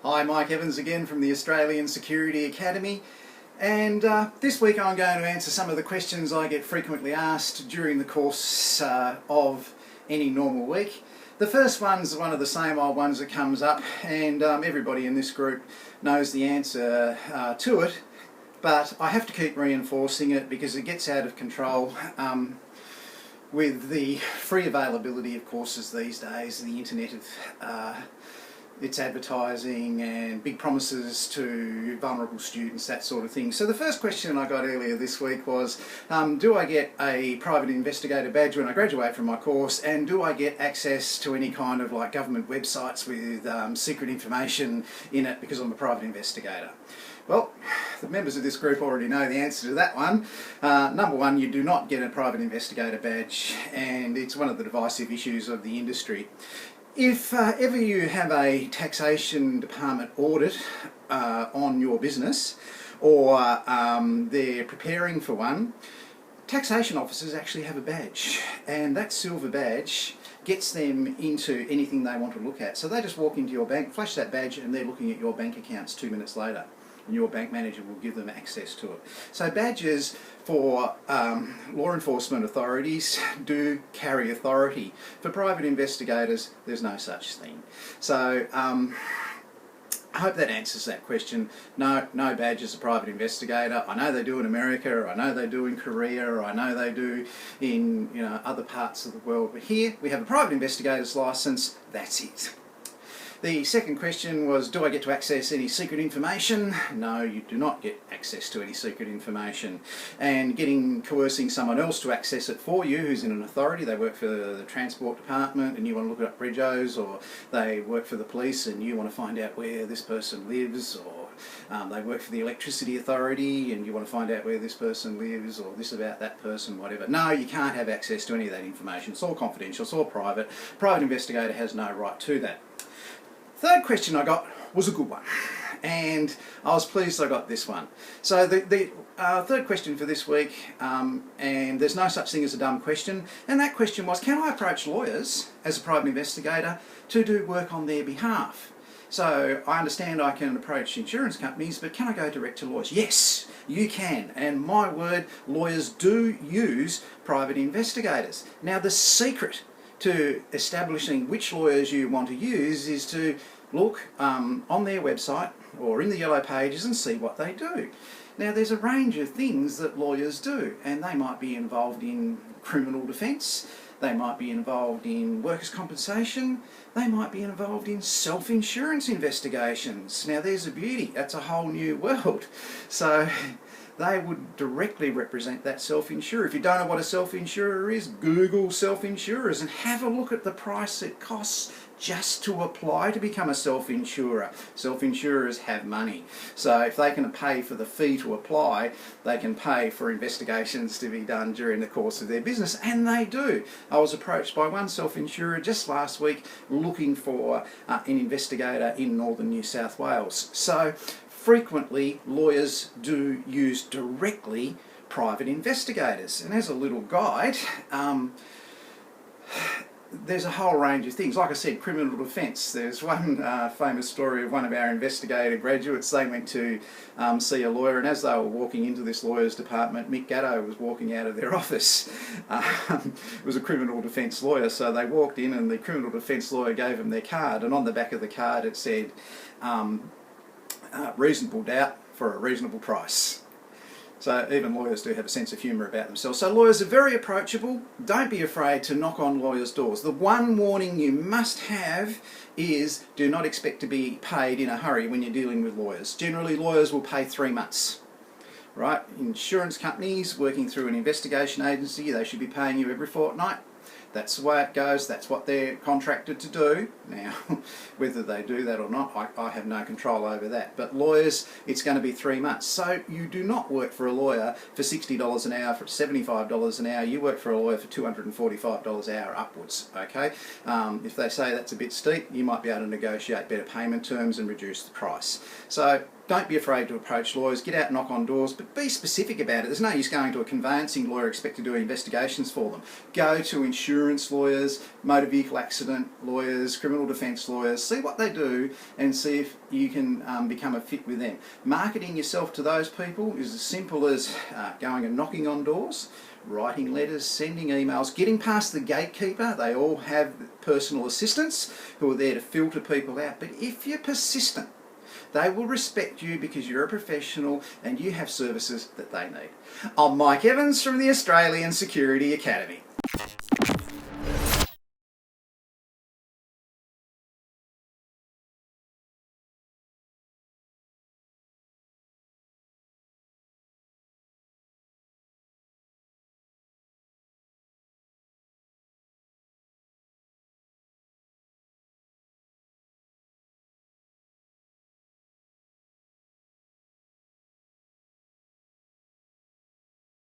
Hi, Mike Evans again from the Australian Security Academy, and this week I'm going to answer some of the questions I get frequently asked during the course of any normal week. The first one's one of the same old ones that comes up, and everybody in this group knows the answer to it, but I have to keep reinforcing it because it gets out of control with the free availability of courses these days, the internet of its advertising and big promises to vulnerable students, that sort of thing. So the first question I got earlier this week was, do I get a private investigator badge when I graduate from my course, and do I get access to any kind of like government websites with secret information in it because I'm a private investigator? Well, the members of this group already know the answer to that one. Number one, you do not get a private investigator badge, and it's one of the divisive issues of the industry. If ever you have a taxation department audit on your business, or they're preparing for one, taxation officers actually have a badge, and that silver badge gets them into anything they want to look at. So they just walk into your bank, flash that badge, and they're looking at your bank accounts 2 minutes later, and your bank manager will give them access to it. So badges for law enforcement authorities do carry authority. For private investigators, there's no such thing. So I hope that answers that question. No badge as a private investigator. I know they do in America, I know they do in Korea, or I know they do in other parts of the world, but here we have a private investigator's license, that's it. The second question was, do I get to access any secret information? No, you do not get access to any secret information. And coercing someone else to access it for you, who's in an authority, they work for the Transport Department and you want to look up Bridgos, or they work for the police and you want to find out where this person lives, or they work for the Electricity Authority and you want to find out where this person lives, or this about that person, whatever. No, you can't have access to any of that information. It's all confidential, it's all private. Private investigator has no right to that. Third question I got was a good one, and I was pleased I got this one. So the third question for this week, and there's no such thing as a dumb question, and that question was, can I approach lawyers as a private investigator to do work on their behalf? So I understand I can approach insurance companies, but can I go direct to lawyers? Yes, you can, and my word, lawyers do use private investigators. Now the secret to establishing which lawyers you want to use is to look on their website or in the yellow pages and see what they do. Now there's a range of things that lawyers do, and they might be involved in criminal defence, they might be involved in workers' compensation, they might be involved in self-insurance investigations. Now there's a beauty, that's a whole new world. So they would directly represent that self-insurer. If you don't know what a self-insurer is, Google self-insurers and have a look at the price it costs just to apply to become a self-insurer. Self-insurers have money. So if they can pay for the fee to apply, they can pay for investigations to be done during the course of their business, and they do. I was approached by one self-insurer just last week looking for an investigator in northern New South Wales. So frequently lawyers do use directly private investigators, and as a little guide, there's a whole range of things. Like I said, criminal defence. There's one famous story of one of our investigator graduates. They went to see a lawyer, and as they were walking into this lawyer's department, Mick Gatto was walking out of their office. It was a criminal defence lawyer, so they walked in and the criminal defence lawyer gave them their card, and on the back of the card it said, reasonable doubt for a reasonable price. So even lawyers do have a sense of humour about themselves. So lawyers are very approachable. Don't be afraid to knock on lawyers' doors. The one warning you must have is do not expect to be paid in a hurry when you're dealing with lawyers. Generally lawyers will pay 3 months. Right? Insurance companies working through an investigation agency, they should be paying you every fortnight. That's the way it goes, that's what they're contracted to do. Now, whether they do that or not, I have no control over that. But lawyers, it's going to be 3 months. So you do not work for a lawyer for $60 an hour, for $75 an hour. You work for a lawyer for $245 an hour upwards, okay? If they say that's a bit steep, you might be able to negotiate better payment terms and reduce the price. So don't be afraid to approach lawyers, get out and knock on doors, but be specific about it. There's no use going to a conveyancing lawyer expect to do investigations for them. Go to insurance lawyers, motor vehicle accident lawyers, criminal defence lawyers, see what they do and see if you can become a fit with them. Marketing yourself to those people is as simple as going and knocking on doors, writing letters, sending emails, getting past the gatekeeper. They all have personal assistants who are there to filter people out. But if you're persistent, they will respect you because you're a professional and you have services that they need. I'm Mike Evans from the Australian Security Academy.